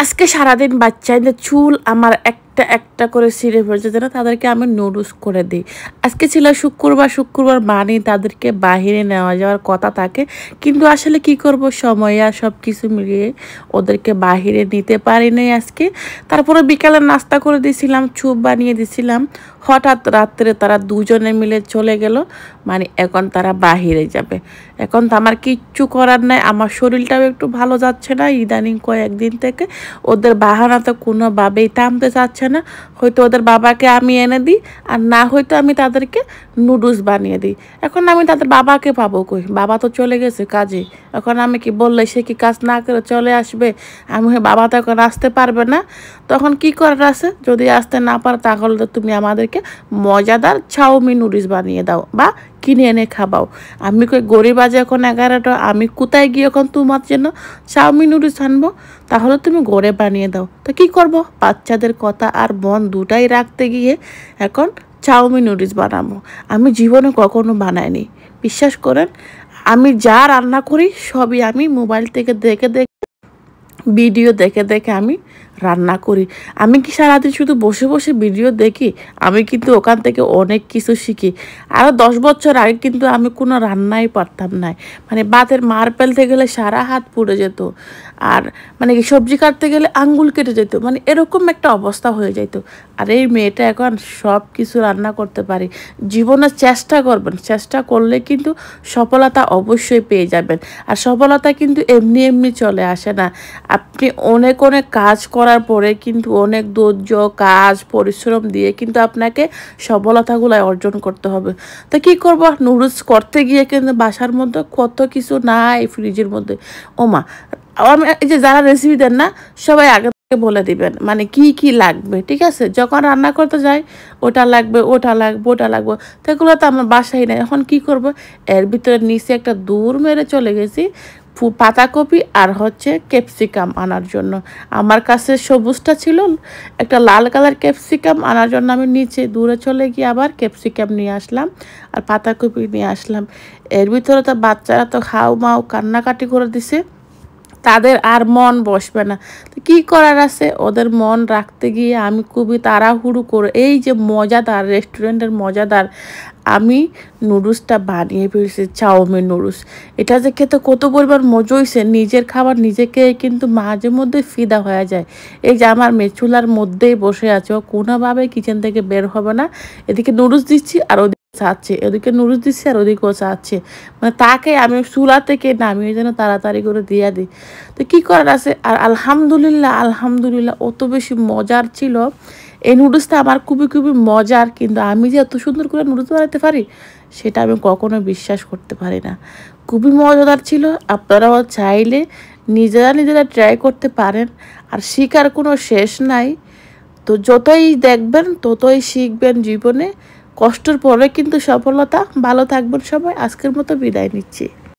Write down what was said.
আজকে সারাদিন বাচ্চাদের চুল আমার একটা একটা করে ছিঁড়ে ফেলছে, যেন তাদেরকে আমি নুডলস করে দিই। আজকে ছিল শুক্রবার মানি তাদেরকে বাহিরে নেওয়া যাওয়ার কথা থাকে, কিন্তু আসলে কি করব, সময় আর সব কিছু মিলিয়ে ওদেরকে বাহিরে নিতে পারি নাই আজকে। তারপরে বিকালে নাস্তা করে দিয়েছিলাম, চুপ বানিয়ে দিছিলাম। হঠাৎ রাত্রে তারা দুজনে মিলে চলে গেল, মানে এখন তারা বাহিরে যাবে। এখন তো আমার কিচ্ছু করার নাই, আমার শরীরটাও একটু ভালো যাচ্ছে না ইদানিং কয়েকদিন থেকে। ওদের বাহানা তো কোনোভাবেই থামতে চাচ্ছে না। হয়তো ওদের বাবাকে আমি এনে দিই, আর না হয়তো আমি তাদেরকে নুডলস বানিয়ে দিই। এখন আমি তাদের বাবাকে পাবো কই? বাবা তো চলে গেছে কাজে। এখন আমি কি বললে সে কি কাজ না করে চলে আসবে? বাবা তো এখন আসতে পারবে না। তখন কি করার আছে? যদি আসতে না পারে তাহলে তো তুমি আমাদেরকে মজাদার চাউমিন নুডলস বানিয়ে দাও বা কিনে এনে খাবাও। আমি কই গরিব আজ এখন 11টা, আমি কোথায় গিয়ে এখন তোমার জন্য চাউমিন নুডলস আনবো? তাহলে তুমি ঘরে বানিয়ে দাও। তো কি করব, বাচ্চাদের কথা আর মন দুটাই রাখতে গিয়ে এখন চাউমিন নুডলস বানাবো। আমি জীবনে কখনো বানাইনি, বিশ্বাস করেন। আমি যা রান্না করি সবই আমি মোবাইল থেকে দেখে দেখে, ভিডিও দেখে দেখে আমি রান্না করি। আমি কি সারাদিন শুধু বসে বসে ভিডিও দেখি? আমি কিন্তু ওখান থেকে অনেক কিছু শিখি। আরও 10 বছর আগে কিন্তু আমি কোনো রান্নাই পারতাম না, মানে ভাতের মার ফেলতে গেলে সারা হাত পুড়ে যেত, আর মানে কি সবজি কাটতে গেলে আঙ্গুল কেটে যেত, মানে এরকম একটা অবস্থা হয়ে যেত। আর এই মেয়েটা এখন সব কিছু রান্না করতে পারি। জীবনে চেষ্টা করবেন, চেষ্টা করলে কিন্তু সফলতা অবশ্যই পেয়ে যাবেন। আর সফলতা কিন্তু এমনি এমনি চলে আসে না। আপনি অনেক অনেক কাজ করার পরে কিন্তু অনেক ধৈর্য, কাজ, পরিশ্রম দিয়ে কিন্তু আপনাকে সফলতাগুলো অর্জন করতে হবে। তো কী করবো, নুডলস করতে গিয়ে কিন্তু বাসার মধ্যে কত কিছু নাই ফ্রিজের মধ্যে। ওমা, আমি এই যে যারা রেসিপি দেন না, সবাই আগে থেকে বলে দিবেন মানে কি কি লাগবে, ঠিক আছে? যখন রান্না করতে যাই ওটা লাগবে, ওটা লাগবে, ওটা লাগবে, তো এগুলো তো আমার বাসায় নেই। এখন কি করব, এর ভিতরে নিচে একটা দূর মেরে চলে গেছি পাতাকপি আর হচ্ছে ক্যাপসিকাম আনার জন্য। আমার কাছে সবুজটা ছিল, একটা লাল কালার ক্যাপসিকাম আনার জন্য আমি নিচে দূরে চলে গিয়ে আবার ক্যাপসিকাম নিয়ে আসলাম আর পাতাকপি নিয়ে আসলাম। এর ভিতরে তো বাচ্চারা তো হাউ মাউ কান্নাকাটি করে দিছে, তাদের আর মন বসবে না। তো কী করার আছে, ওদের মন রাখতে গিয়ে আমি খুবই তাড়াহুড়ো করে এই যে মজাদার রেস্টুরেন্টের মজাদার আমি নুডলসটা বানিয়ে ফেলছি, চাউমিন নুডলস। এটা যে খেতে কত পরিমাণ মজা হয়েছে, নিজের খাবার নিজেকে কিন্তু মাঝে মধ্যে ফিদা হয়ে যায়। এই যে আমার মেচুলার মধ্যেই বসে আছে, ও কোনোভাবে কিচেন থেকে বের হবে না। এদিকে নুডলস দিচ্ছি আর চাচ্ছে, এদিকে নুডলস দিচ্ছে আর ওদিকেও চাচ্ছে, মানে তাকে আমি চুলা থেকে নামিয়ে যেন তাড়াতাড়ি করে দিয়ে দিই। তো কী করার আছে। আর আলহামদুলিল্লাহ অত বেশি মজার ছিল এই নুডলসটা, আমার খুবই খুবই মজার। কিন্তু আমি যে এত সুন্দর করে নুডলস বানাতে পারি সেটা আমি কখনো বিশ্বাস করতে পারি না। খুবই মজাদার ছিল। আপনারাও চাইলে নিজেরা ট্রাই করতে পারেন। আর শিখার কোনো শেষ নাই, তো যতই দেখবেন ততই শিখবেন জীবনে। কষ্টের পরে কিন্তু সফলতা। ভালো থাকবেন সবাই, আজকের মতো বিদায় নিচ্ছি।